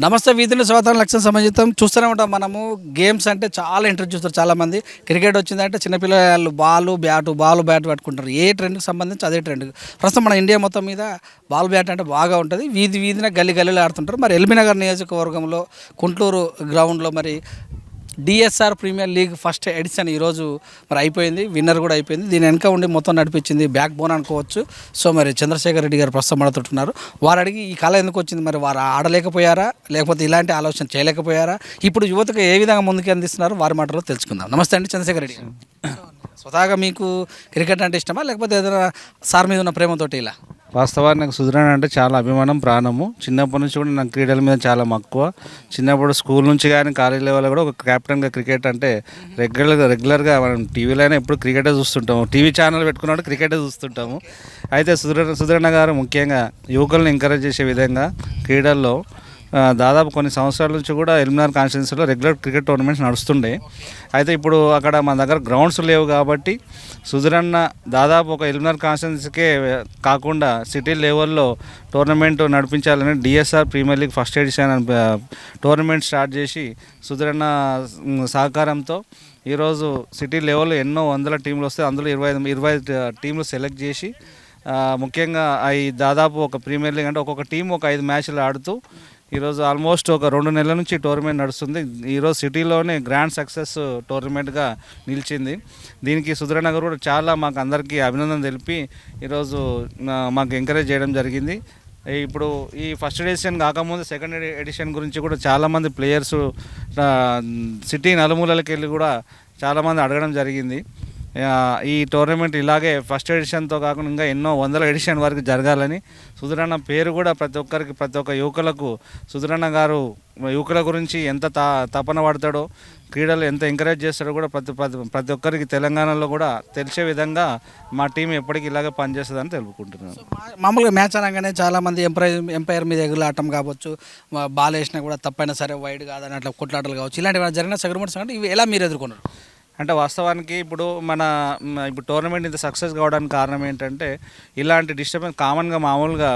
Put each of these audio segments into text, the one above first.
నమస్తే వీధుల స్వాతంత్ర లక్ష్యం సమాజితం చూస్తూనే ఉంటాం మనము. గేమ్స్ అంటే చాలా ఇంట్రెస్ట్ చూస్తారు చాలామంది. క్రికెట్ వచ్చిందంటే చిన్నపిల్లలు బాల్ బ్యాట్ పట్టుకుంటారు. ఏ ట్రెండ్కి సంబంధించి అదే ట్రెండ్. ప్రస్తుతం మన ఇండియా మొత్తం మీద బాల్ బ్యాట్ అంటే బాగా ఉంటుంది. వీధిన గల్లీలో ఆడుతుంటారు. మరి ఎల్బీనగర్ నియోజకవర్గంలో కుంట్లూరు గ్రౌండ్లో మరి DSR premier league first edition ఈరోజు మరి అయిపోయింది. విన్నర్ కూడా అయిపోయింది. దీని వెనక ఉండి మొత్తం నడిపించింది బ్యాక్ బోన్ అనుకోవచ్చు. సో మరి చంద్రశేఖర్ రెడ్డి గారు ప్రస్తుతం ఆడుతుంటున్నారు. వారు అడిగి ఈ కళ ఎందుకు వచ్చింది, మరి వారు ఆడలేకపోయారా లేకపోతే ఇలాంటి ఆలోచన చేయలేకపోయారా, ఇప్పుడు యువతకు ఏ విధంగా ముందుకు అందిస్తున్నారు వారి మాటలో తెలుసుకుందాం. నమస్తే అండి చంద్రశేఖర్ రెడ్డి గారు. స్వతహాగా మీకు క్రికెట్ అంటే ఇష్టమా లేకపోతే ఏదైనా సార్ మీద ఉన్న ప్రేమతోటి ఇలా? వాస్తవానికి నాకు సుధీరన్ అంటే చాలా అభిమానం, ప్రాణము. చిన్నప్పటి నుంచి కూడా నాకు క్రీడల మీద చాలా మక్కువ. చిన్నప్పుడు స్కూల్ నుంచి కానీ కాలేజ్ లెవెల్లో కూడా ఒక కెప్టెన్గా క్రికెట్ అంటే రెగ్యులర్గా మనం టీవీలో అయినా ఎప్పుడు క్రికెటే చూస్తుంటాము. టీవీ ఛానల్ పెట్టుకున్నప్పుడు క్రికెటే చూస్తుంటాము. అయితే సుధీరన్న గారు ముఖ్యంగా యువకులను ఎంకరేజ్ చేసే విధంగా క్రీడల్లో దాదాపు కొన్ని సంవత్సరాల నుంచి కూడా ఎల్బీనగర్ కాన్స్టిట్యున్సీలో రెగ్యులర్ క్రికెట్ టోర్నమెంట్స్ నడుస్తుండే. అయితే ఇప్పుడు అక్కడ మన దగ్గర గ్రౌండ్స్ లేవు కాబట్టి సుధీరన్న దాదాపు ఒక ఎల్బీనగర్ కాన్స్టిట్యున్సీకే కాకుండా సిటీ లెవెల్లో టోర్నమెంట్ నడిపించాలని DSR premier league first edition tournament start చేసి సుధీరన్న సహకారంతో ఈరోజు సిటీ లెవెల్లో ఎన్నో వందల టీంలు వస్తే అందులో 25 టీంలు సెలెక్ట్ చేసి ముఖ్యంగా అవి దాదాపు ఒక ప్రీమియర్ లీగ్ అంటే ఒక్కొక్క టీం ఒక 5 మ్యాచ్లు ఆడుతూ ఈరోజు ఆల్మోస్ట్ ఒక 2 నెలల నుంచి టోర్నమెంట్ నడుస్తుంది. ఈరోజు సిటీలోనే గ్రాండ్ సక్సెస్ టోర్నమెంట్గా నిలిచింది. దీనికి సుధీరన్న గారు కూడా చాలా మాకు అందరికీ అభినందన తెలిపి ఈరోజు మాకు ఎంకరేజ్ చేయడం జరిగింది. ఇప్పుడు ఈ ఫస్ట్ ఎడిషన్ కాకముందు సెకండ్ ఎడిషన్ గురించి కూడా చాలామంది ప్లేయర్స్ సిటీ నలుమూలకి వెళ్ళి కూడా చాలామంది అడగడం జరిగింది. ఈ టోర్నమెంట్ ఇలాగే ఫస్ట్ ఎడిషన్తో కాకుండా ఇంకా ఎన్నో వందల ఎడిషన్ వరకు జరగాలని సుధీరన్న పేరు కూడా ప్రతి ఒక్క యువకులకు సుధీరన్న గారు యువకుల గురించి ఎంత తపన పడతాడో, క్రీడలు ఎంత ఎంకరేజ్ చేస్తాడో కూడా ప్రతి ఒక్కరికి తెలంగాణలో కూడా తెలిసే విధంగా మా టీం ఎప్పటికీ ఇలాగే పనిచేస్తుందని తెలుపుకుంటున్నాను. మామూలుగా మ్యాచ్ అనగానే చాలామంది ఎంపైర్ మీద ఎగులాటం కావచ్చు, బాల్ వేసినా కూడా తప్పైనా సరే వైడ్ కాదని అట్లా కొట్లాటలు కావచ్చు, ఇలాంటివి జరిగిన సెగ్మెంట్స్ అంటే ఇవి ఎలా మీరు ఎదుర్కొన్నారు? అంటే వాస్తవానికి ఇప్పుడు టోర్నమెంట్ ఇంత సక్సెస్ కావడానికి కారణం ఏంటంటే ఇలాంటి డిస్టర్బెన్స్ కామన్గా మామూలుగా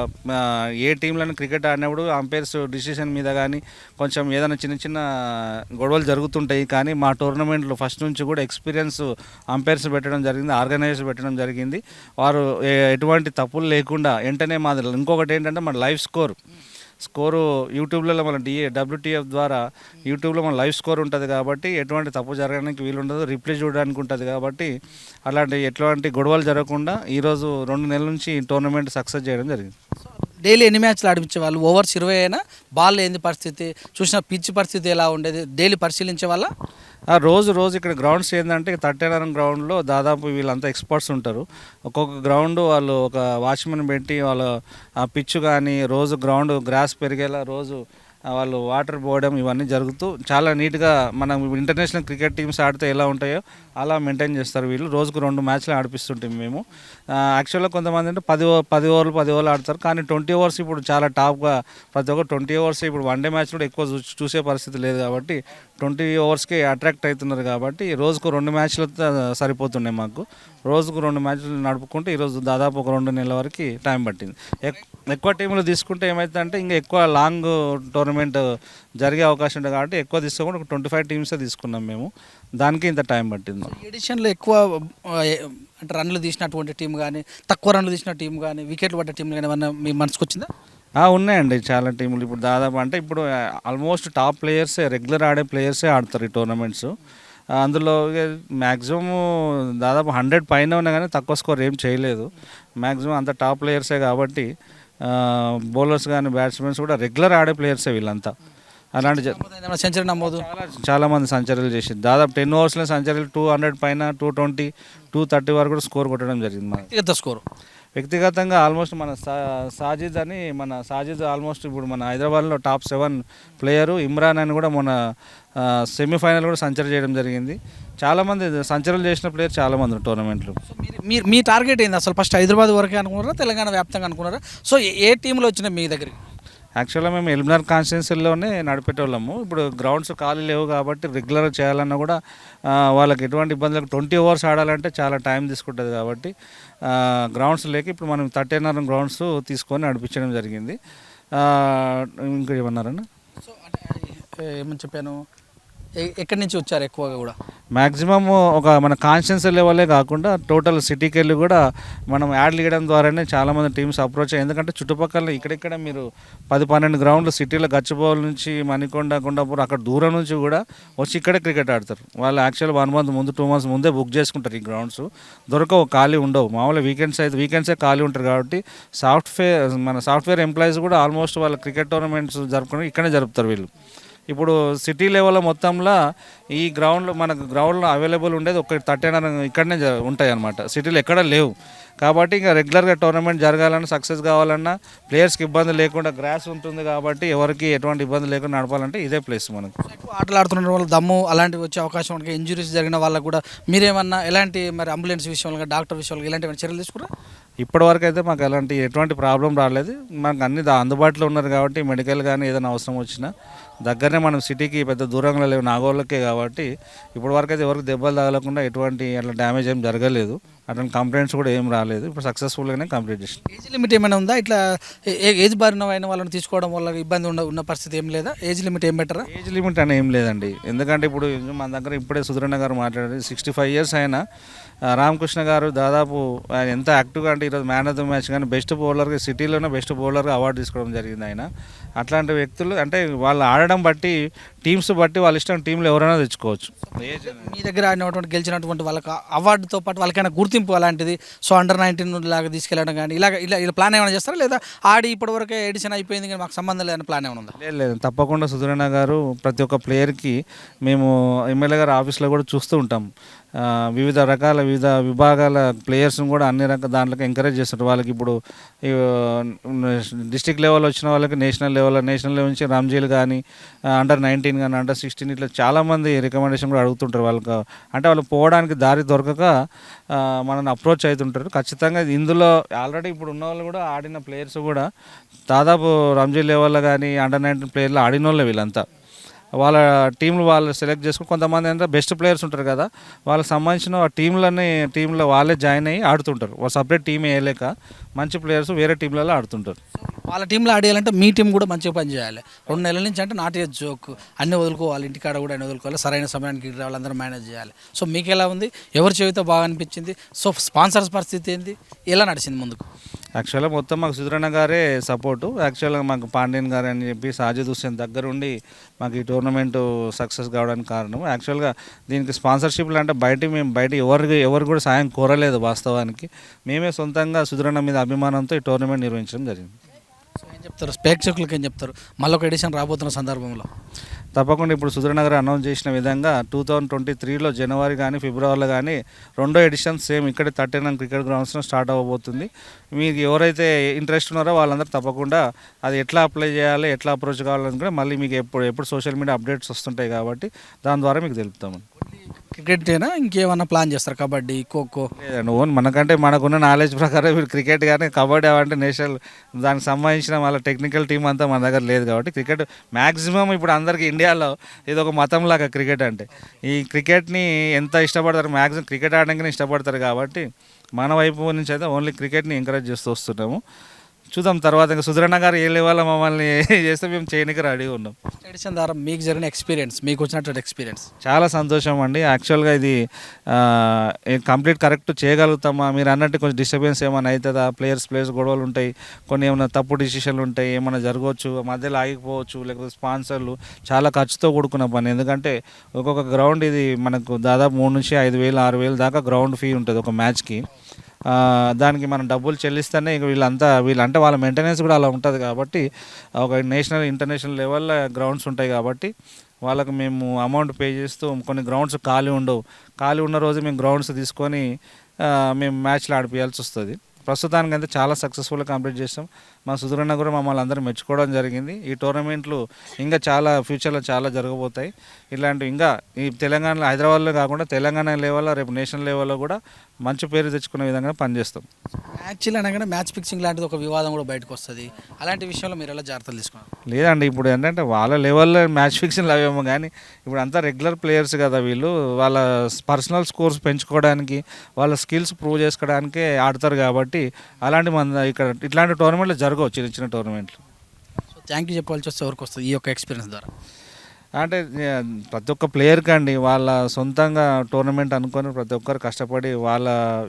ఏ టీంలను క్రికెట్ ఆడినప్పుడు అంపైర్స్ డిసిషన్ మీద కానీ కొంచెం ఏదైనా చిన్న గొడవలు జరుగుతుంటాయి. కానీ మా టోర్నమెంట్లో ఫస్ట్ నుంచి కూడా ఎక్స్పీరియన్స్ అంపైర్స్ పెట్టడం జరిగింది, ఆర్గనైజర్స్ పెట్టడం జరిగింది. వారు ఎటువంటి తప్పులు లేకుండా వెంటనే మాది ఇంకొకటి ఏంటంటే మన లైవ్ స్కోరు యూట్యూబ్లో మన WTF ద్వారా యూట్యూబ్లో మన లైవ్ స్కోర్ ఉంటుంది కాబట్టి ఎటువంటి తప్పు జరగడానికి వీలు ఉండదు, రిప్లై చూడడానికి ఉంటుంది కాబట్టి ఎటువంటి గొడవలు జరగకుండా ఈరోజు 2 నెలల నుంచి ఈ టోర్నమెంట్ సక్సెస్ చేయడం జరిగింది. డైలీ ఎన్ని మ్యాచ్లు ఆడిపించే వాళ్ళు? ఓవర్స్ 20 అయినా బాల్ ఏంది పరిస్థితి, చూసిన పిచ్ పరిస్థితి ఎలా ఉండేది, డైలీ పరిశీలించే వాళ్ళ? రోజు ఇక్కడ గ్రౌండ్స్ ఏంటంటే 39 గ్రౌండ్లో దాదాపు వీళ్ళంతా ఎక్స్పర్ట్స్ ఉంటారు. ఒక్కొక్క గ్రౌండ్ వాళ్ళు ఒక వాచ్మెన్ పెట్టి వాళ్ళు ఆ పిచ్ కానీ రోజు గ్రౌండ్ గ్రాస్ పెరిగేలా రోజు వాళ్ళు వాటర్ పోవడం ఇవన్నీ జరుగుతూ చాలా నీట్గా మనం ఇంటర్నేషనల్ క్రికెట్ టీమ్స్ ఆడితే ఎలా ఉంటాయో అలా మెయింటైన్ చేస్తారు వీళ్ళు. రోజుకు 2 మ్యాచ్లు ఆడిపిస్తుంటాం మేము. యాక్చువల్గా కొంతమంది అంటే 10 ఓవర్లు ఆడతారు. కానీ 20 ఓవర్స్ ఇప్పుడు చాలా టాప్గా ప్రతి ఒక్క 20 ఓవర్స్ ఇప్పుడు వన్డే మ్యాచ్ కూడా ఎక్కువ చూసే పరిస్థితి లేదు కాబట్టి 20 ఓవర్స్కి అట్రాక్ట్ అవుతున్నారు కాబట్టి రోజుకు 2 మ్యాచ్లు సరిపోతున్నాయి మాకు. రోజుకు 2 మ్యాచ్లు నడుపుకుంటే ఈరోజు దాదాపు ఒక 2 నెలల వరకు టైం పట్టింది. ఎక్కువ టీంలు తీసుకుంటే ఏమవుతుందంటే ఇంకా ఎక్కువ లాంగ్ టోర్నమెంట్ జరిగే అవకాశం ఉంటుంది కాబట్టి ఎక్కువ తీసుకోకుండా ఒక 25 టీమ్సే తీసుకున్నాం మేము. దానికి ఇంత టైం పట్టింది. ఎడిషన్లో ఎక్కువ అంటే రన్లు తీసినటువంటి టీం కానీ, తక్కువ రన్లు తీసిన టీం కానీ, వికెట్లు పడ్డ టీంలు కానీ ఏమన్నా మీ మనసుకు వచ్చిందా? ఉన్నాయండి చాలా టీములు. ఇప్పుడు దాదాపు అంటే ఇప్పుడు ఆల్మోస్ట్ టాప్ ప్లేయర్సే రెగ్యులర్ ఆడే ప్లేయర్సే ఆడతారు ఈ టోర్నమెంట్స్. అందులో మ్యాక్సిమం దాదాపు 100 పైన ఉన్నా కానీ తక్కువ స్కోర్ ఏం చేయలేదు. మ్యాక్సిమం అంత టాప్ ప్లేయర్సే కాబట్టి బౌలర్స్ కానీ బ్యాట్స్మెన్స్ కూడా రెగ్యులర్ ఆడే ప్లేయర్సే వీళ్ళంతా. అలాంటి సెంచరీ నమోదు చాలామంది సెంచరీలు చేసి దాదాపు 10 ఓవర్స్లో సెంచరీలు 200 పైన 220, 230 వరకు కూడా స్కోర్ కొట్టడం జరిగింది. వ్యక్తిగతంగా ఆల్మోస్ట్ మన సాజిద్ ఆల్మోస్ట్ ఇప్పుడు మన హైదరాబాద్లో టాప్ 7 ప్లేయరు. ఇమ్రాన్ అని కూడా మన సెమీఫైనల్ కూడా సెంచరీ చేయడం జరిగింది. చాలామంది సెంచరీలు చేసిన ప్లేయర్ చాలామంది టోర్నమెంట్లు. మీ టార్గెట్ ఏంది అసలు? ఫస్ట్ హైదరాబాద్ వరకే అనుకున్నారా, తెలంగాణ వ్యాప్తంగా అనుకున్నారా? సో ఏ టీంలో వచ్చినాయి మీ దగ్గరికి? యాక్చువల్గా మేము ఎల్బీనగర్ కాన్స్టిట్యున్సీలోనే నడిపేటోళ్ళము. ఇప్పుడు గ్రౌండ్స్ ఖాళీ లేవు కాబట్టి రెగ్యులర్గా చేయాలన్నా కూడా వాళ్ళకి ఎటువంటి ఇబ్బందులు 20 ఓవర్స్ ఆడాలంటే చాలా టైం తీసుకుంటుంది కాబట్టి గ్రౌండ్స్ లేక ఇప్పుడు మనం 39 గ్రౌండ్స్ తీసుకొని నడిపించడం జరిగింది. ఇంకా ఏమన్నారన్న? సో ఏమని చెప్పాను, ఎక్కడి నుంచి వచ్చారు ఎక్కువగా కూడా? మ్యాక్సిమమ్ ఒక మన కాన్స్టిట్యున్సీ లెవెలే కాకుండా టోటల్ సిటీకి వెళ్ళి కూడా మనం యాడ్లు ఇవ్వడం ద్వారానే చాలామంది టీమ్స్ అప్రోచ్ అయ్యాయి. ఎందుకంటే చుట్టుపక్కల ఇక్కడిక్కడ మీరు 10-12 గ్రౌండ్లు సిటీలో గచ్చిబౌలి నుంచి మణికొండ కొండాపూర్ అక్కడ దూరం నుంచి కూడా వచ్చి ఇక్కడే క్రికెట్ ఆడతారు. వాళ్ళు యాక్చువల్ 1 మంత్ ముందు 2 మంత్స్ ముందే బుక్ చేసుకుంటారు ఈ గ్రౌండ్స్. దొరకవు, ఖాళీ ఉండవు. మామూలుగా వీకెండ్సే ఖాళీ ఉంటారు కాబట్టి సాఫ్ట్వేర్ ఎంప్లాయీస్ కూడా ఆల్మోస్ట్ వాళ్ళ క్రికెట్ టోర్నమెంట్స్ జరుపుకుని ఇక్కడే జరుపుతారు వీళ్ళు. ఇప్పుడు సిటీ లెవెల్లో మొత్తంలో ఈ మనకు గ్రౌండ్లో అవైలబుల్ ఉండేది ఒక 39 ఇక్కడనే ఉంటాయి అన్నమాట. సిటీలో ఎక్కడ లేవు. కాబట్టి ఇంకా రెగ్యులర్గా టోర్నమెంట్ జరగాలన్నా, సక్సెస్ కావాలన్నా, ప్లేయర్స్కి ఇబ్బంది లేకుండా గ్రాస్ ఉంటుంది కాబట్టి ఎవరికి ఎటువంటి ఇబ్బంది లేకుండా నడపాలంటే ఇదే ప్లేస్ మనకు. ఎక్కువ ఆటలు ఆడుతున్న వాళ్ళు దమ్ము అలాంటివి వచ్చే అవకాశం ఉంటుంది. ఇంజురీస్ జరిగిన వాళ్ళకు కూడా మీరేమన్నా ఎలాంటి మరి అంబులెన్స్ విషయంలో, డాక్టర్ విషయంలో ఇలాంటి చర్యలు తీసుకురా? ఇప్పటివరకు అయితే మాకు ఎటువంటి ప్రాబ్లం రాలేదు. మనకు అన్ని అందుబాటులో ఉన్నారు కాబట్టి మెడికల్ కానీ ఏదైనా అవసరం వచ్చినా దగ్గరనే, మనం సిటీకి పెద్ద దూరంగా లేవు, నాగోళ్ళకే కాబట్టి ఇప్పటివరకు అయితే ఎవరికి దెబ్బలు తగలకుండా ఎటువంటి అట్లా డ్యామేజ్ ఏం జరగలేదు. అటువంటి కంప్లైంట్స్ కూడా ఏం రాలేదు. ఇప్పుడు సక్సెస్ఫుల్గానే కంప్లీట్ చేసాం. ఏజ్ లిమిట్ ఏమైనా ఉందా? ఇట్లా ఏజ్ బారిన అయిన వాళ్ళని తీసుకోవడం వల్ల ఇబ్బంది ఉన్న పరిస్థితి ఏం లేదా? ఏజ్ లిమిట్ ఏం బెటరా? ఏజ్ లిమిట్ అని ఏం లేదండి. ఎందుకంటే ఇప్పుడు మన దగ్గర ఇప్పుడే సుధీరన్న గారు మాట్లాడారు, 65 years అయినా రామకృష్ణ గారు దాదాపు ఆయన ఎంత యాక్టివ్గా అంటే ఈరోజు మ్యాన్ ఆఫ్ ద మ్యాచ్ కానీ బెస్ట్ బౌలర్గా, సిటీలోనే బెస్ట్ బౌలర్గా అవార్డు తీసుకోవడం జరిగింది ఆయన. అట్లాంటి వ్యక్తులు అంటే వాళ్ళు ఆడడం బట్టి, టీమ్స్ బట్టి వాళ్ళ ఇష్టం టీంలో ఎవరైనా తెచ్చుకోవచ్చు. మీ దగ్గర ఆడినటువంటి గెలిచినటువంటి వాళ్ళకి అవార్డుతో పాటు వాళ్ళకైనా గుర్తింపు అలాంటిది, సో అండర్-19 లాగా తీసుకెళ్ళడం కానీ ఇలా ప్లాన్ ఏమైనా చేస్తారా? లేదా ఆడి ఇప్పటివరకే ఎడిషన్ అయిపోయింది కానీ మాకు సంబంధం లేదని ప్లాన్ ఏమైనా ఉందా? లేదు, తప్పకుండా సుధీరన్న గారు ప్రతి ఒక్క ప్లేయర్కి మేము ఎమ్మెల్యే గారి ఆఫీస్లో కూడా చూస్తూ ఉంటాం. వివిధ విభాగాల ప్లేయర్స్ని కూడా అన్ని రకాల దాంట్లోకి ఎంకరేజ్ చేస్తారు. వాళ్ళకి ఇప్పుడు డిస్టిక్ లెవెల్ వచ్చిన వాళ్ళకి నేషనల్ లెవెల్ నుంచి రంజీలు కానీ, అండర్-19 కానీ, అండర్-16 ఇట్లా చాలామంది రికమెండేషన్ కూడా అడుగుతుంటారు. వాళ్ళకి అంటే వాళ్ళు పోవడానికి దారి దొరకక మనల్ని అప్రోచ్ అవుతుంటారు. ఖచ్చితంగా ఇందులో ఆల్రెడీ ఇప్పుడు ఉన్న వాళ్ళు కూడా ఆడిన ప్లేయర్స్ కూడా దాదాపు రంజీ లెవెల్లో కానీ అండర్-19 ప్లేయర్లు ఆడిన వాళ్ళే వీళ్ళంతా. వాళ్ళ టీంలు వాళ్ళు సెలెక్ట్ చేసుకుని, కొంతమంది అంటే బెస్ట్ ప్లేయర్స్ ఉంటారు కదా, వాళ్ళకి సంబంధించిన టీంలో వాళ్ళే జాయిన్ అయ్యి ఆడుతుంటారు. వాళ్ళు సపరేట్ టీం వేయలేక మంచి ప్లేయర్స్ వేరే టీంలలో ఆడుతుంటారు. వాళ్ళ టీంలో ఆడేయాలంటే మీ టీం కూడా మంచిగా పని చేయాలి. 2 నెలల నుంచి అంటే నాట్ ఏ జోక్, అన్నీ వదులుకోవాలి, ఇంటికాడ కూడా అన్నీ వదులుకోవాలి, సరైన సమయానికి వాళ్ళందరూ మేనేజ్ చేయాలి. సో మీకు ఎలా ఉంది? ఎవరి చేతితో బాగా అనిపించింది? సో స్పాన్సర్స్ పరిస్థితి ఏంది? ఎలా నడిచింది ముందుకు? యాక్చువల్గా మొత్తం మాకు సుధీరన్న గారే సపోర్టు. యాక్చువల్గా మాకు పాండ్యన్ గారు అని చెప్పి సాజిద్ హుస్సేన్ దగ్గరుండి మాకు ఈ టోర్నమెంటు సక్సెస్ కావడానికి కారణం. యాక్చువల్గా దీనికి స్పాన్సర్షిప్లు అంటే మేము బయట ఎవరు కూడా సాయం కోరలేదు. వాస్తవానికి మేమే సొంతంగా సుధీరన్న మీద అభిమానంతో ఈ టోర్నమెంట్ నిర్వహించడం జరిగింది. సో ఏం చెప్తారు ప్రేక్షకులకు, ఏం చెప్తారు మళ్ళీ ఒక ఎడిషన్ రాబోతున్న సందర్భంలో? తప్పకుండా ఇప్పుడు సుధీరన్న గారు అనౌన్స్ చేసిన విధంగా 2023లో జనవరి కానీ ఫిబ్రవరిలో కానీ 2వ ఎడిషన్ సేమ్ ఇక్కడే 39 క్రికెట్ గ్రౌండ్స్లో స్టార్ట్ అవ్వబోతుంది. మీకు ఎవరైతే ఇంట్రెస్ట్ ఉన్నారో వాళ్ళందరూ తప్పకుండా అది ఎట్లా అప్లై చేయాలి, ఎట్లా అప్రోచ్ కావాలని కూడా మళ్ళీ మీకు ఎప్పుడు సోషల్ మీడియా అప్డేట్స్ వస్తుంటాయి కాబట్టి దాని ద్వారా మీకు తెలుపుతాము. క్రికెటేనా ఇంకేమన్నా ప్లాన్ చేస్తారు? కబడ్డీ, ఖోఖో? లేదండి, మనకంటే మనకున్న నాలెడ్జ్ ప్రకారం మీరు క్రికెట్ కానీ కబడ్డీ అంటే నేషనల్ దానికి సంబంధించిన వాళ్ళ టెక్నికల్ టీం అంతా మన దగ్గర లేదు కాబట్టి క్రికెట్ మ్యాక్సిమం ఇప్పుడు అందరికీ ఇండియాలో ఇది ఒక మతంలాగా క్రికెట్ అంటే. ఈ క్రికెట్ని ఎంత ఇష్టపడతారు, మ్యాక్సిమం క్రికెట్ ఆడడానికి ఇష్టపడతారు కాబట్టి మన వైపు నుంచి అయితే ఓన్లీ క్రికెట్ని ఎంకరేజ్ చేస్తూ వస్తున్నాము. చూద్దాం తర్వాత ఇంకా సుధీరన్న గారు ఏ లెవెల్లో మమ్మల్ని చేస్తే మేము చేయడానికి రెడీగా ఉన్నాం. ఎడిషన్ ద్వారా మీకు జరిగిన ఎక్స్పీరియన్స్, మీకు వచ్చినటువంటి ఎక్స్పీరియన్స్? చాలా సంతోషం అండి. యాక్చువల్గా ఇది కంప్లీట్ కరెక్ట్ చేయగలుగుతామా, మీరు అన్నట్టు కొంచెం డిస్టర్బెన్స్ ఏమైనా అవుతుందా, ప్లేయర్స్ గొడవలు ఉంటాయి, కొన్ని ఏమైనా తప్పు డిసిషన్లు ఉంటాయి, ఏమైనా జరగవచ్చు, మధ్యలో ఆగిపోవచ్చు, లేకపోతే స్పాన్సర్లు, చాలా ఖర్చుతో కూడుకున్న పని. ఎందుకంటే ఒక్కొక్క గ్రౌండ్ ఇది మనకు దాదాపు 3,000 నుంచి 5,000 6,000 దాకా గ్రౌండ్ ఫీ ఉంటుంది ఒక మ్యాచ్కి. దానికి మనం డబ్బులు చెల్లిస్తేనే ఇక వీళ్ళంటే వాళ్ళ మెయింటెనెన్స్ కూడా అలా ఉంటుంది కాబట్టి ఒక నేషనల్ ఇంటర్నేషనల్ లెవెల్లో గ్రౌండ్స్ ఉంటాయి కాబట్టి వాళ్ళకు మేము అమౌంట్ పే చేస్తూ కొన్ని గ్రౌండ్స్ ఖాళీ ఉన్న రోజు మేము గ్రౌండ్స్ తీసుకొని మేము మ్యాచ్లు ఆడిపియాల్సి వస్తుంది. ప్రస్తుతానికైతే చాలా సక్సెస్ఫుల్గా కంప్లీట్ చేస్తాం. మా సుధీరన్న కూడా మమ్మల్ని అందరూ మెచ్చుకోవడం జరిగింది. ఈ టోర్నమెంట్లు ఇంకా చాలా ఫ్యూచర్లో చాలా జరగబోతాయి. ఇలాంటివి ఇంకా ఈ తెలంగాణలో, హైదరాబాద్లో కాకుండా తెలంగాణ లెవెల్లో రేపు నేషనల్ లెవెల్లో కూడా మంచి పేరు తెచ్చుకునే విధంగా పనిచేస్తాం. మ్యాచ్లు అనగానే మ్యాచ్ ఫిక్సింగ్ లాంటిది ఒక వివాదం కూడా బయటకు వస్తుంది. అలాంటి విషయంలో మీరు ఎలా జాగ్రత్తలు తీసుకున్నారు? లేదండి, ఇప్పుడు ఏంటంటే వాళ్ళ లెవెల్లో మ్యాచ్ ఫిక్సింగ్ అవేమో కానీ ఇప్పుడు అంతా రెగ్యులర్ ప్లేయర్స్ కదా వీళ్ళు, వాళ్ళ పర్సనల్ స్కోర్స్ పెంచుకోవడానికి, వాళ్ళ స్కిల్స్ ప్రూవ్ చేసుకోవడానికే ఆడతారు కాబట్టి అలాంటి ఇక్కడ ఇట్లాంటి టోర్నమెంట్లు జరగవు, చిన్న టోర్నమెంట్లు. సో థ్యాంక్ యూ చెప్పాల్సి వస్తే ఎవరికి వస్తుంది ఈ యొక్క ఎక్స్పీరియన్స్ ద్వారా? అంటే ప్రతి ఒక్క ప్లేయర్కి అండి వాళ్ళ సొంతంగా టోర్నమెంట్ అనుకొని ప్రతి ఒక్కరు కష్టపడి వాళ్ళ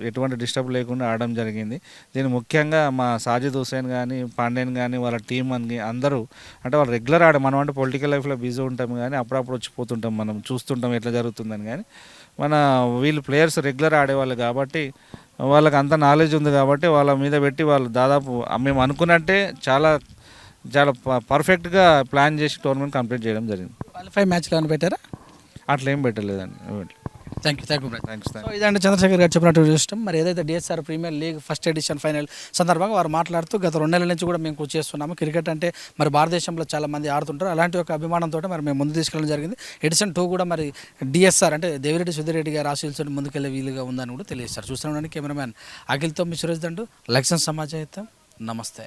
ఎటువంటి డిస్టర్బ్ లేకుండా ఆడడం జరిగింది. దీని ముఖ్యంగా మా సాజిద్ హుసేన్ కానీ పాండ్యన్ కానీ వాళ్ళ టీం అని అందరూ అంటే వాళ్ళు రెగ్యులర్ మనం అంటే పొలిటికల్ లైఫ్లో బిజీ ఉంటాం కానీ అప్పుడప్పుడు వచ్చిపోతుంటాం, మనం చూస్తుంటాం ఎట్లా జరుగుతుందని. కానీ మన వీళ్ళు ప్లేయర్స్ రెగ్యులర్ ఆడేవాళ్ళు కాబట్టి వాళ్ళకి అంత నాలెడ్జ్ ఉంది కాబట్టి వాళ్ళ మీద పెట్టి వాళ్ళు దాదాపు మేము అనుకున్నట్టే చాలా చాలా పర్ఫెక్ట్గా ప్లాన్ చేసి టోర్నమెంట్ కంప్లీట్ చేయడం జరిగింది. క్వాలిఫై మ్యాచ్లో ఏమైనా పెట్టారా? అట్లా ఏం పెట్టలేదండి. Thank you thanks. సో ఇదంటే చంద్రశేఖర్ గారు చెప్పినట్టు చూస్తాం. మరి ఏదైతే DSR premier league first edition final సందర్భంగా వారు మాట్లాడుతూ గత 2 నెలల నుంచి కూడా మేము కృషి చేస్తున్నాము. క్రికెట్ అంటే మరి భారతదేశంలో చాలా మంది ఆడుతుంటారు. అలాంటి ఒక అభిమానంతో మరి మేము ముందు తీసుకెళ్ళడం జరిగింది. ఎడిషన్ 2 కూడా మరి డిఎస్ఆర్ అంటే దేవిరెడ్డి సుధీరెడ్డి గారు ఆశీస్సుతో ముందుకెళ్ళే వీలుగా ఉందని కూడా తెలియజేస్తారు. చూస్తున్నాం కెమెరామ్యాన్ అఖిల్తో మీ సురేష్ దండు, లక్ష్యం సమాజం. నమస్తే.